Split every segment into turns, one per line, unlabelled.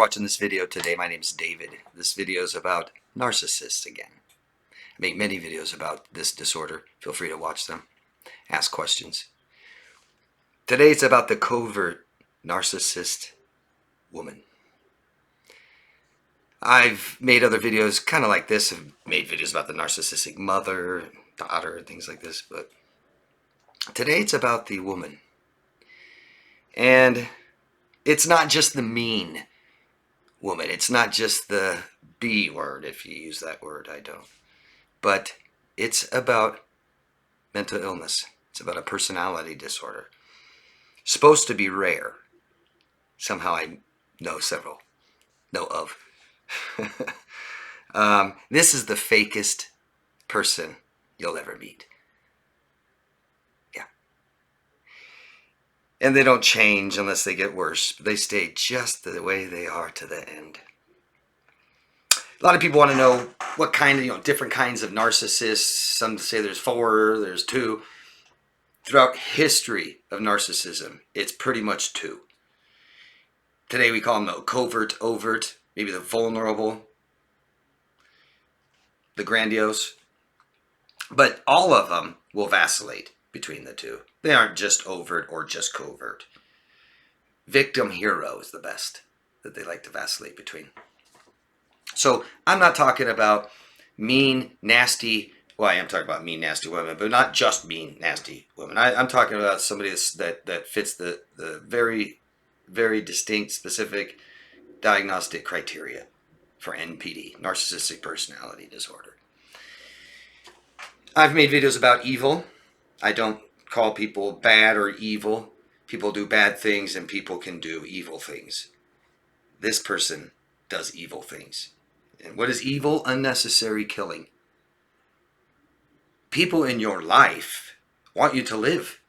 watching this video today. My name is David. This video is about narcissists again. I make many videos about this disorder. Feel free to watch them. Ask questions. Today it's about the covert narcissist woman. I've made other videos kind of like this. I've made videos about the narcissistic mother, daughter, and things like this. But today it's about the woman. And it's not just the mean woman. It's not just the B word, if you use that word. I don't. But it's about mental illness. It's about a personality disorder. Supposed to be rare. Somehow I know of. This is the fakest person you'll ever meet. Yeah. And they don't change unless they get worse. They stay just the way they are to the end. A lot of people want to know what kind of, different kinds of narcissists. Some say there's 4, there's 2. Throughout history of narcissism, it's pretty much 2. Today we call them the covert, overt, maybe the vulnerable, the grandiose. But all of them will vacillate between the 2. They aren't just overt or just covert. Victim hero is the best that they like to vacillate between. So I'm not talking about mean, nasty. Well, I am talking about mean, nasty women, but not just mean, nasty women. I'm talking about somebody that fits the very, very distinct, specific diagnostic criteria for NPD, Narcissistic Personality Disorder. I've made videos about evil. I don't call people bad or evil. People do bad things and people can do evil things. This person does evil things. And what is evil? Unnecessary killing. People in your life want you to live.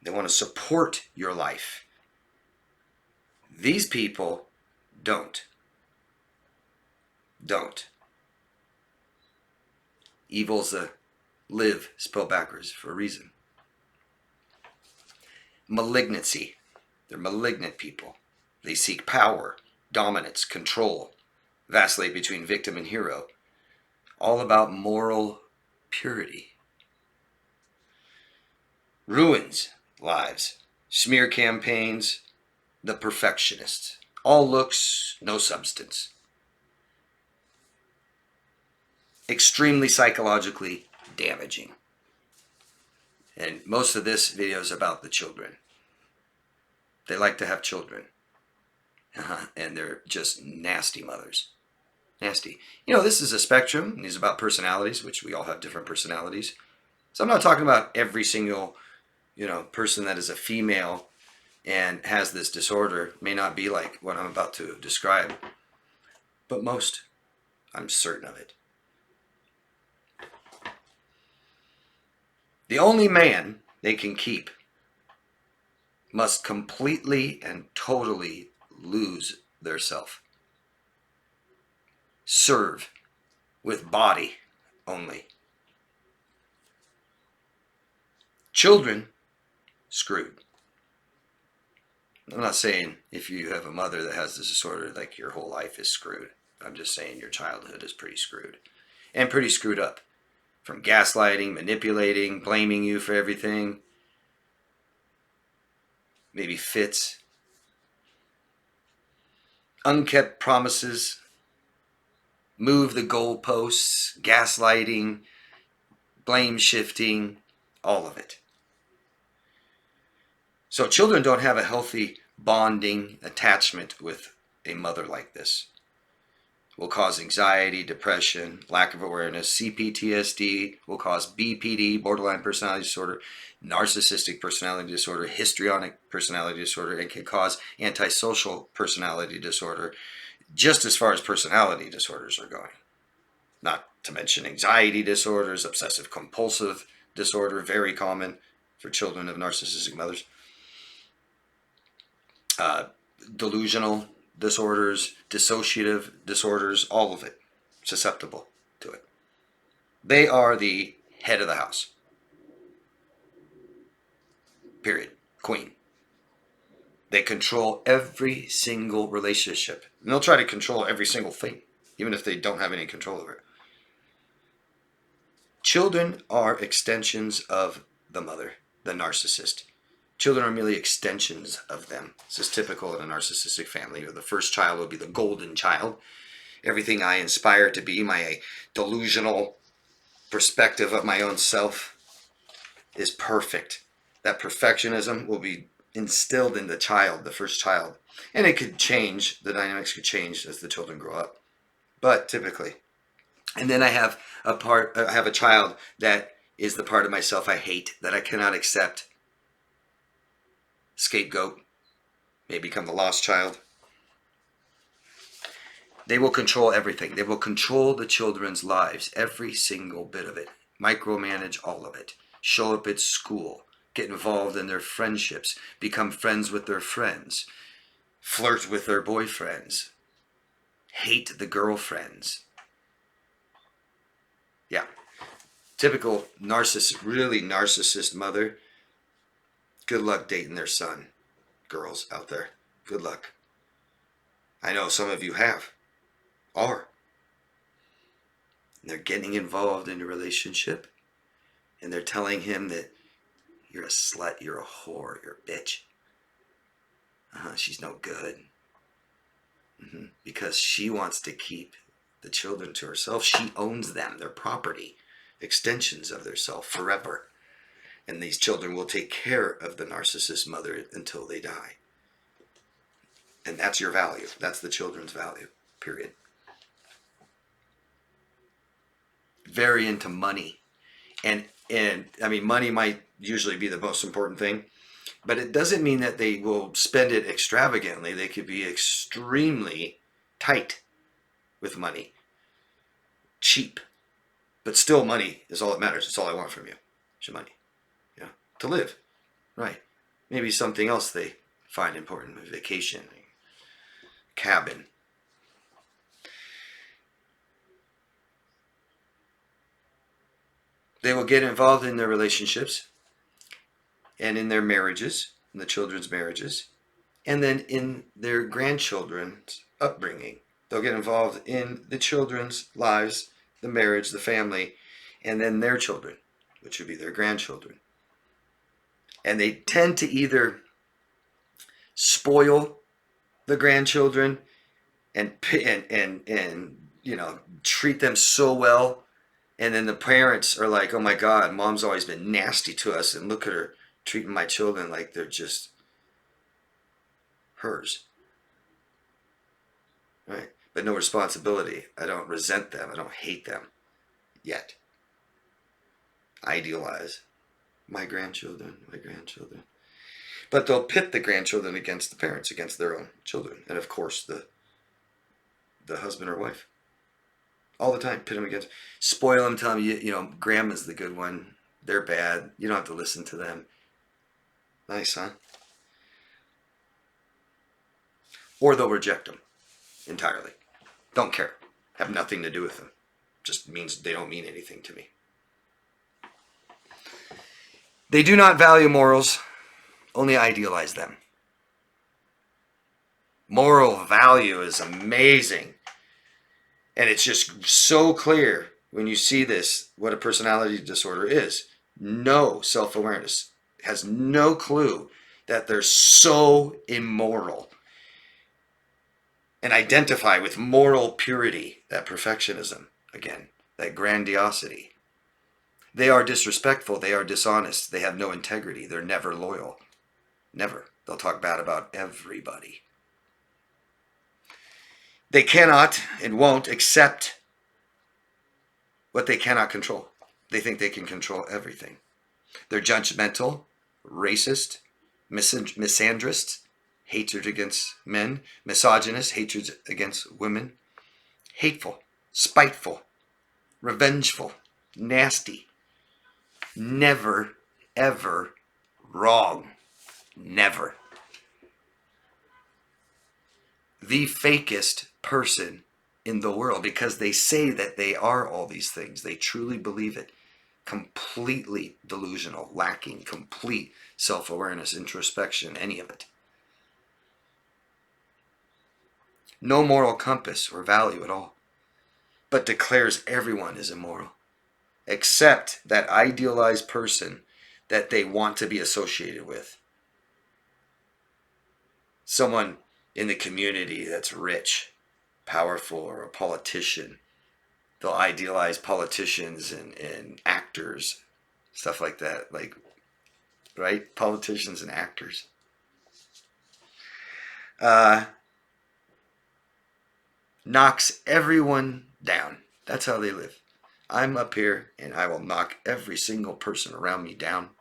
They want to support your life. These people don't. Evil's a live spelled backwards for a reason. Malignancy. They're malignant people. They seek power, dominance, control, vacillate between victim and hero. All about moral purity. Ruins lives. Smear campaigns. The perfectionists. All looks, no substance. Extremely psychologically damaging. And most of this video is about the children. They like to have children. And they're just nasty mothers. Nasty. This is a spectrum. These are about personalities, which we all have different personalities. So I'm not talking about every single, person that is a female and has this disorder may not be like what I'm about to describe. But most, I'm certain of it. The only man they can keep must completely and totally lose their self. Serve with body only. Children, screwed. I'm not saying if you have a mother that has this disorder, like your whole life is screwed. I'm just saying your childhood is pretty screwed. And pretty screwed up. From gaslighting, manipulating, blaming you for everything. Maybe fits. Unkept promises. Move the goalposts. Gaslighting. Blame shifting. All of it. So children don't have a healthy bonding attachment with a mother like this. Will cause anxiety, depression, lack of awareness. CPTSD will cause BPD, borderline personality disorder, narcissistic personality disorder, histrionic personality disorder, and can cause antisocial personality disorder, just as far as personality disorders are going. Not to mention anxiety disorders, obsessive compulsive disorder, very common for children of narcissistic mothers. Delusional disorders, dissociative disorders, all of it susceptible to it. They are the head of the house. Period. Queen. They control every single relationship. And they'll try to control every single thing, even if they don't have any control over it. Children are extensions of the mother, the narcissist. Children are merely extensions of them. This is typical in a narcissistic family. The first child will be the golden child. Everything I inspire to be, my delusional perspective of my own self, is perfect. That perfectionism will be instilled in the child, the first child. And it could change, the dynamics could change as the children grow up. But typically. And then I have a child that is the part of myself I hate, that I cannot accept. Scapegoat, may become the lost child. They will control everything. They will control the children's lives, every single bit of it. Micromanage all of it. Show up at school. Get involved in their friendships. Become friends with their friends. Flirt with their boyfriends. Hate the girlfriends. Yeah. Typical narcissist, really narcissist mother. Good luck dating their son. Girls out there. Good luck. I know some of you have. Are. And they're getting involved in a relationship. And they're telling him that you're a slut, you're a whore, you're a bitch. She's no good. Because she wants to keep the children to herself. She owns them, their property, extensions of theirself forever. And these children will take care of the narcissist mother until they die. And that's your value. That's the children's value, period. Very into money. And I mean, money might usually be the most important thing, but it doesn't mean that they will spend it extravagantly. They could be extremely tight with money. Cheap. But still, money is all that matters. It's all I want from you. It's your money. Yeah. To live. Right. Maybe something else they find important. A vacation. A cabin. They will get involved in their relationships and in their marriages, in the children's marriages, and then in their grandchildren's upbringing. They'll get involved in the children's lives, the marriage, the family, and then their children, which would be their grandchildren. And they tend to either spoil the grandchildren and you know, treat them so well. And then the parents are like, oh my God, mom's always been nasty to us. And look at her treating my children like they're just hers. Right? But no responsibility. I don't resent them. I don't hate them yet. Idealize my grandchildren. But they'll pit the grandchildren against the parents, against their own children. And of course, the husband or wife. All the time, pit them against, spoil them, tell them, you know, grandma's the good one. They're bad. You don't have to listen to them. Nice, huh? Or they'll reject them entirely. Don't care. Have nothing to do with them. Just means they don't mean anything to me. They do not value morals, only idealize them. Moral value is amazing. And it's just so clear when you see this, what a personality disorder is. No self-awareness. Has no clue that they're so immoral. And identify with moral purity, that perfectionism, again, that grandiosity. They are disrespectful. They are dishonest. They have no integrity. They're never loyal. Never. They'll talk bad about everybody. They cannot and won't accept what they cannot control. They think they can control everything. They're judgmental, racist, misandrist, hatred against men, misogynist, hatred against women, hateful, spiteful, revengeful, nasty, never, ever wrong. Never. The fakest person in the world, because they say that they are all these things. They truly believe it. Completely delusional, lacking complete self-awareness, introspection, any of it. no moral compass or value at all, but declares everyone is immoral, except that idealized person that they want to be associated with. Someone in the community that's rich, powerful, or a politician. They'll idealize politicians and actors, stuff like that. Like, right? Politicians and actors. Knocks everyone down. That's how they live. I'm up here and I will knock every single person around me down.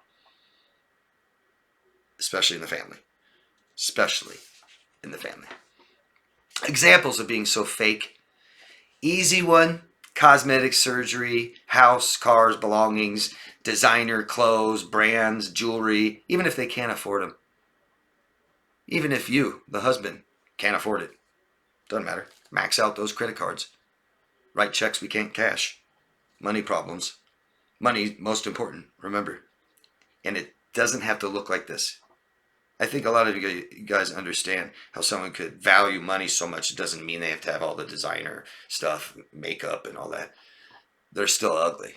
Especially in the family. Especially in the family. Examples of being so fake. Easy one. Cosmetic surgery, house, cars, belongings, designer clothes, brands, jewelry, even if they can't afford them. Even if you, the husband, can't afford it. Doesn't matter. Max out those credit cards. Write checks we can't cash. Money problems. Money, most important, remember. And it doesn't have to look like this. I think a lot of you guys understand how someone could value money so much. It doesn't mean they have to have all the designer stuff, makeup and all that. They're still ugly.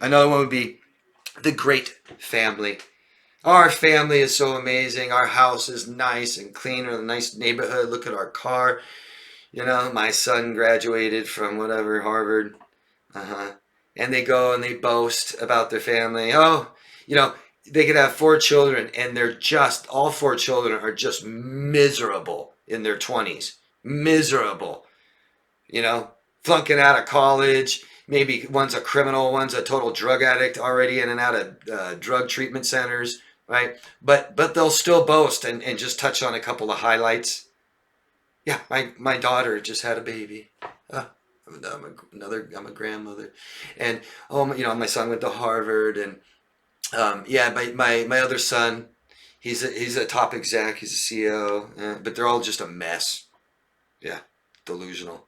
Another one would be the great family. Our family is so amazing. Our house is nice and clean. We're in a nice neighborhood. Look at our car. You know, my son graduated from whatever, Harvard. And they go and they boast about their family. Oh, you know, they could have 4 children and all 4 children are just miserable in their 20s. Miserable. You know, flunking out of college. Maybe one's a criminal, one's a total drug addict already in and out of drug treatment centers, right? But they'll still boast and just touch on a couple of highlights. Yeah, my daughter just had a baby. I'm a grandmother. And, you know, my son went to Harvard and yeah, my other son, he's a top exec, he's a CEO, but they're all just a mess. Yeah, delusional.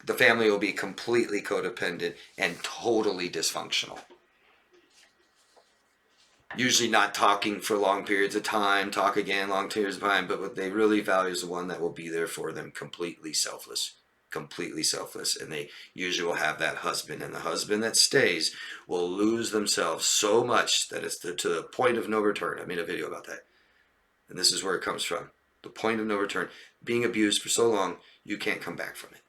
The family will be completely codependent and totally dysfunctional. Usually not talking for long periods of time, talk again, long periods of time, but what they really value is the one that will be there for them, completely selfless. Completely selfless, and they usually will have that husband, and the husband that stays will lose themselves so much that it's to the point of no return. I made a video about that, and this is where it comes from. The point of no return. Being abused for so long, you can't come back from it.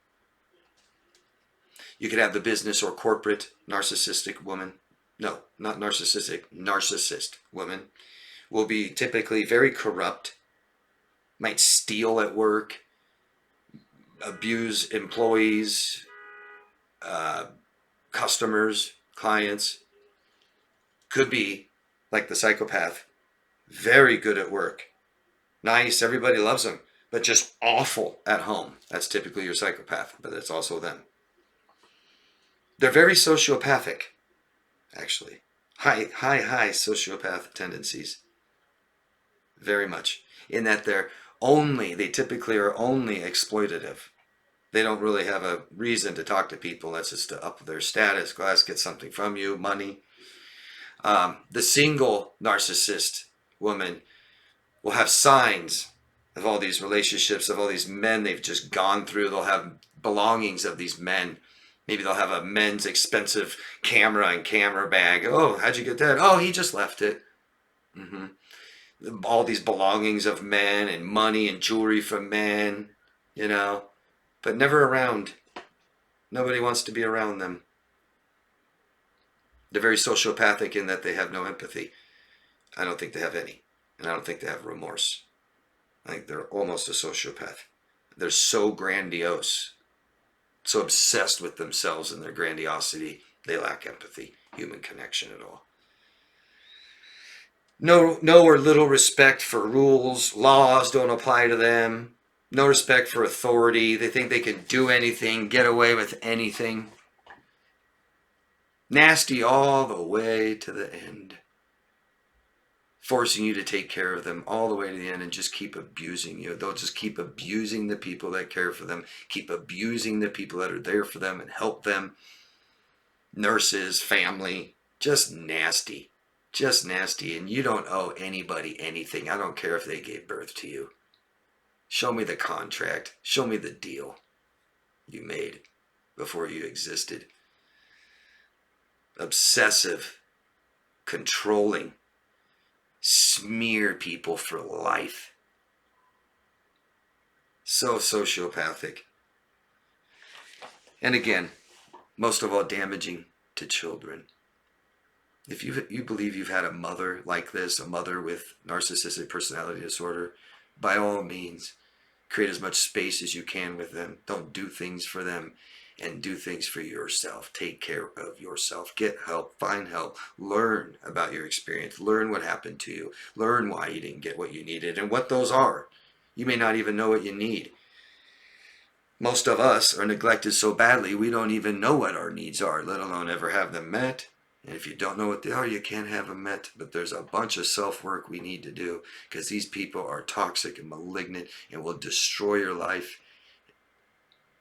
You could have the business or corporate narcissistic woman. No, not narcissistic. Narcissist woman will be typically very corrupt, might steal at work, abuse employees, customers, clients. Could be like the psychopath, very good at work, nice, everybody loves them, but just awful at home. That's typically your psychopath, but it's also them. They're very sociopathic, actually. High sociopath tendencies. Very much. In that they typically are only exploitative. They don't really have a reason to talk to people. That's just to up their status, get something from you, money. The single narcissist woman will have signs of all these relationships, of all these men they've just gone through. They'll have belongings of these men. Maybe they'll have a men's expensive camera and camera bag. Oh, how'd you get that? Oh, he just left it. All these belongings of men and money and jewelry from men, you know, but never around. Nobody wants to be around them. They're very sociopathic in that they have no empathy. I don't think they have any. And I don't think they have remorse. I think they're almost a sociopath. They're so grandiose, so obsessed with themselves and their grandiosity, they lack empathy, human connection at all. No or little respect for rules, laws don't apply to them. No respect for authority. They think they can do anything, get away with anything. Nasty all the way to the end. Forcing you to take care of them all the way to the end and just keep abusing you. They'll just keep abusing the people that care for them, keep abusing the people that are there for them and help them. Nurses, family, just nasty. Just nasty, and you don't owe anybody anything. I don't care if they gave birth to you. Show me the contract. Show me the deal you made before you existed. Obsessive, controlling, smear people for life. So sociopathic. And again, most of all, damaging to children. If you believe you've had a mother like this, a mother with narcissistic personality disorder, by all means, create as much space as you can with them. Don't do things for them, and do things for yourself. Take care of yourself. Get help. Find help. Learn about your experience. Learn what happened to you. Learn why you didn't get what you needed and what those are. You may not even know what you need. Most of us are neglected so badly we don't even know what our needs are, let alone ever have them met. And if you don't know what they are, you can't have them met. But there's a bunch of self-work we need to do, because these people are toxic and malignant and will destroy your life.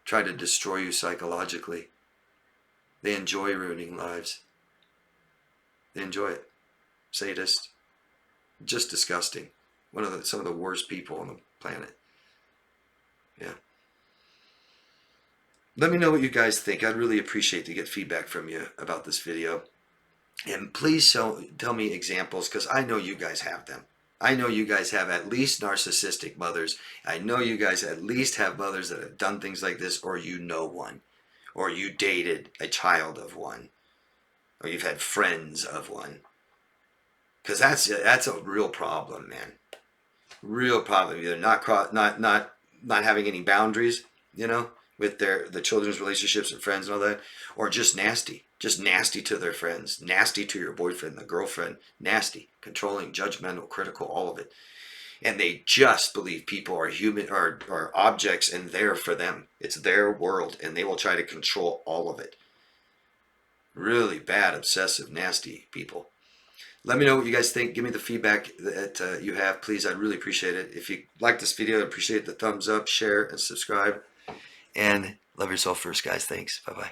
Try to destroy you psychologically. They enjoy ruining lives. They enjoy it. Sadist. Just disgusting. Some of the worst people on the planet. Yeah. Let me know what you guys think. I'd really appreciate to get feedback from you about this video. And please tell me examples, because I know you guys have them. I know you guys have at least narcissistic mothers. I know you guys at least have mothers that have done things like this, or you know one. Or you dated a child of one. Or you've had friends of one. Because that's a real problem, man. Real problem. Either not having any boundaries, with the children's relationships and friends and all that, or just nasty to their friends, nasty to your boyfriend, the girlfriend, nasty, controlling, judgmental, critical, all of it. And they just believe people are human, are objects, and there for them. It's their world, and they will try to control all of it. Really bad, obsessive, nasty people. Let me know what you guys think. Give me the feedback that you have, please. I'd really appreciate it. If you like this video, I'd appreciate the thumbs up, share, and subscribe. And love yourself first, guys. Thanks. Bye-bye.